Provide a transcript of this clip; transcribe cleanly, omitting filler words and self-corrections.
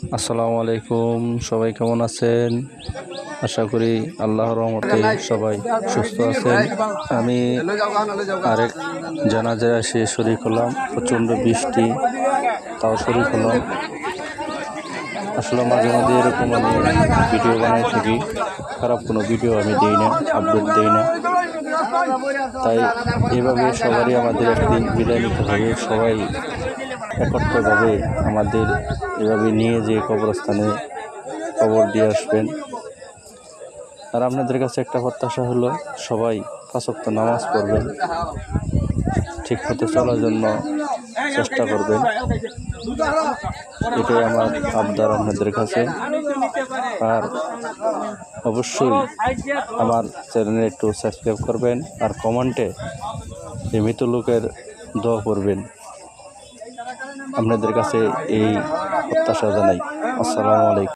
আসসালামু আলাইকুম, সবাই কেমন আছেন? আশা করি আল্লাহর রহমতে সবাই সুস্থ আছেন। আমি আরেক জানাজায় এসে শরীক হলাম। প্রচণ্ড বৃষ্টি, তাও শরীক হলাম। আসলে মাঝে মাঝে এরকম আমি ভিডিও বানাই থাকি, খারাপ কোনো ভিডিও আমি দিই না, আপলোড দিই না। তাই এভাবে সবারই আমাদের একদিন বিদায় নিতে হবে। সবাই একত্রভাবে আমাদের এভাবে নিয়ে যেয়ে কবরস্থানে কবর দিয়ে আসবেন। আর আপনাদের কাছে একটা প্রত্যাশা হলো, সবাই 5 ওয়াক্ত নামাজ পড়বেন, ঠিক মতো চলার জন্য চেষ্টা করবেন। এটাই আমার আবদার আপনাদের কাছে। আর অবশ্যই আমার চ্যানেলে একটু সাবস্ক্রাইব করবেন, আর কমেন্টে এই মৃত লোকের দোয়া করবেন। আপনাদের কাছে এই প্রত্যাশা জানাই। আসসালামু আলাইকুম।